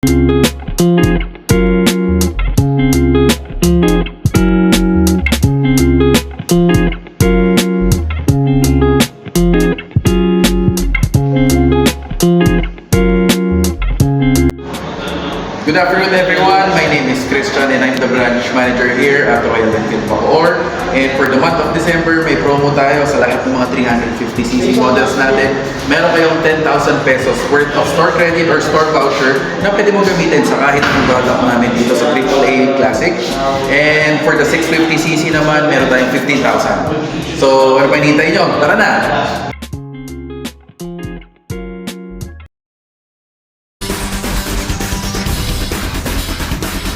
Good afternoon everyone, my name is Christian and I'm the branch manager here at Royal Enfield Bacoor. And for the month of December, may promo tayo sa lahat ng mga 350cc models natin. Meron kayong 10,000 pesos worth of store credit or store voucher na pwede mo gamitin sa kahit ng product namin dito sa AAA Classic. And for the 650cc naman, meron tayong 15,000. So, ano pa hinihintay nyo? Tara na!